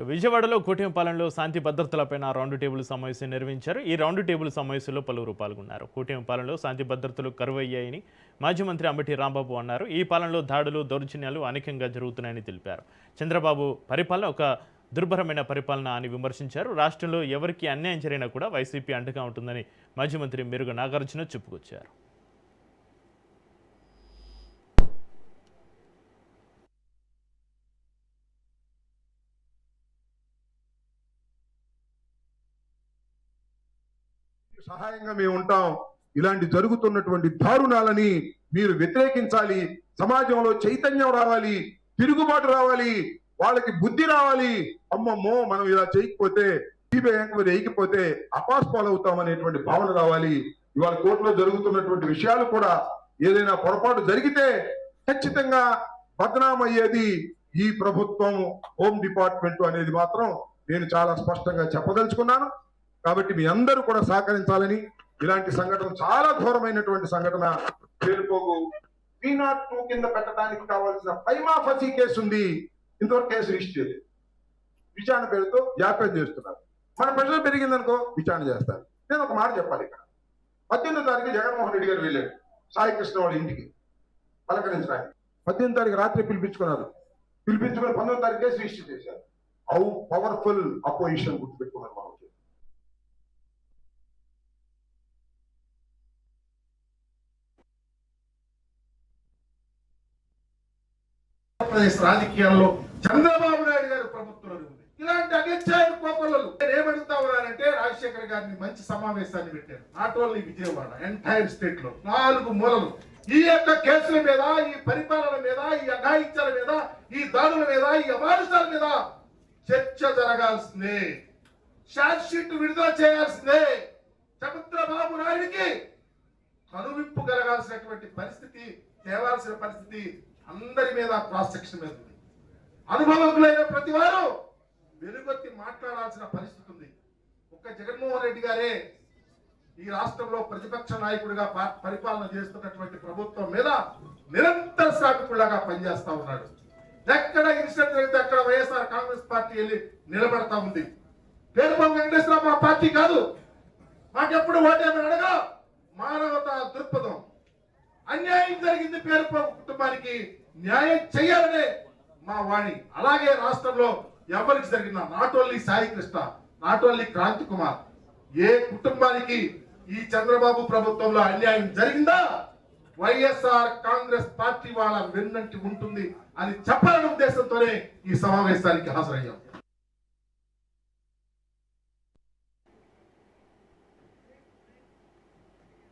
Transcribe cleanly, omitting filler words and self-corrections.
విజయవాడలో కూటమిపాలెంలో శాంతి భద్రతలపై round table సమావేశం నిర్వహించారు. ఈ రౌండ్ టేబుల్ సమావేశంలో పలువురు పాల్గొన్నారు. కూటమిపాలెంలో శాంతి భద్రతలు కరువయ్యాయని మాజీ మంత్రి అంబటి రాంబాబు అన్నారు. ఈ పాలనలో దాడులు, దౌర్జన్యాలు అనేకంగా జరుగుతున్నాయని తెలిపారు. చంద్రబాబు పరిపాలన ఒక దుర్భరమైన పరిపాలన అని విమర్శించారు. రాష్ట్రంలో ఎవరికి అన్యాయం జరిగినా కూడా వైసీపీ అండగా ఉంటుందని మాజీ మంత్రి మెరుగు నాగార్జున చెప్పుకొచ్చారు. సహాయంగా మేము ఉంటాం. ఇలాంటి జరుగుతున్నటువంటి దారుణాలని మీరు వ్యతిరేకించాలి. సమాజంలో చైతన్యం రావాలి, తిరుగుబాటు రావాలి, వాళ్ళకి బుద్ధి రావాలి. అమ్మమ్మో మనం ఇలా చేయకపోతే, సిబిఐ ఎంక్వైరీ వేయకపోతే అపాస్పాలవుతాం అనేటువంటి భావన రావాలి. ఇవాళ కోర్టులో జరుగుతున్నటువంటి విషయాలు కూడా ఏదైనా పొరపాటు జరిగితే ఖచ్చితంగా బదనామయ్యేది ఈ ప్రభుత్వం, హోమ్ డిపార్ట్మెంట్ అనేది మాత్రం నేను చాలా స్పష్టంగా చెప్పదలుచుకున్నాను. కాబట్టి మీ అందరూ కూడా సహకరించాలని. ఇలాంటి సంఘటన చాలా ఘోరమైనటువంటి సంఘటన. పేరుపోగు P02 కింద పెట్టడానికి కావాల్సిన ప్రైమా ఫసీ కేసు ఉంది, ఇంతవరకు కేసు రిజిస్టర్ చేయలేదు. విచారణ పేరుతో జాప్యం చేస్తున్నారు. మన ప్రెషర్ పెరిగిందనుకో విచారణ చేస్తారు. నేను ఒక మాట చెప్పాలి. ఇక్కడ 18వ తారీఖు జగన్మోహన్ రెడ్డి గారు వెళ్ళాడు సాయి కృష్ణ వాళ్ళ ఇంటికి పలకరించడానికి. 18వ తారీఖు రాత్రి పిలిపించుకున్నారు. పిలిపించుకుని 19వ తారీఖు కేసు రిజిస్టర్ చేశారు. హౌ పవర్ఫుల్ అపోజిషన్ గుర్తుపెట్టుకున్నారు. మనం ఆంధ్రప్రదేశ్ రాజకీయాల్లో చంద్రబాబు నాయుడు గారి ప్రభుత్వం ఉంది. ఇలాంటి అగత్యాయ కోపలు ఏమడుగుతా ఉన్నారంటే, రాజశేఖర్ గారిని మంచి సమావేశాన్ని పెట్టారు. Not only Vijayawada, entire state లో 4 మూలలు ఈ యొక్క కేసుల మీద, ఈ పరిపాలన మీద, ఈ అఘాయిత్యాల మీద, ఈ దాడుల మీద, ఈ అమానుషాల మీద చర్చ జరగాల్సిందే. ఛార్జ్ షీట్ విడుదల చేయాల్సిందే. చంద్రబాబు నాయుడికి కనువిప్పు కలగాల్సినటువంటి పరిస్థితి, తేవాల్సిన పరిస్థితి అందరి మీద, క్రాస్ సెక్షన్ మీద ఉంది. అనుభవకులైన ప్రతి వారు వెలుగొత్తి మాట్లాడాల్సిన పరిస్థితి ఉంది. ఒక్క జగన్మోహన్ రెడ్డి గారే ఈ రాష్ట్రంలో ప్రతిపక్ష నాయకుడిగా పరిపాలన చేస్తున్నటువంటి ప్రభుత్వం మీద నిరంతర శ్రామికుడిగా పనిచేస్తా ఉన్నాడు. ఎక్కడ ఇన్సిడెంట్ జరిగితే అక్కడ వైఎస్ఆర్ కాంగ్రెస్ పార్టీ వెళ్ళి నిలబడతా ఉంది. పేరుపోగు వెంకటేశ్వరరావు మా పార్టీ కాదు, మాకెప్పుడు ఓటేమని అడగా. మానవతా దృక్పథం. అన్యాయం జరిగింది పేరుపోగు కుటుంబానికి న్యాయం చేయాలనే మా వాణి. అలాగే రాష్ట్రంలో ఎవరికి జరిగినా, not only Sai Krishna, not only Kranthi Kumar, ఏ కుటుంబానికి ఈ చంద్రబాబు ప్రభుత్వంలో అన్యాయం జరిగిందా వైఎస్ఆర్ కాంగ్రెస్ పార్టీ వాళ్ళ వెన్నంటి ఉంటుంది అని చెప్పాలనే ఉద్దేశంతోనే ఈ సమావేశానికి హాజరయ్యాం.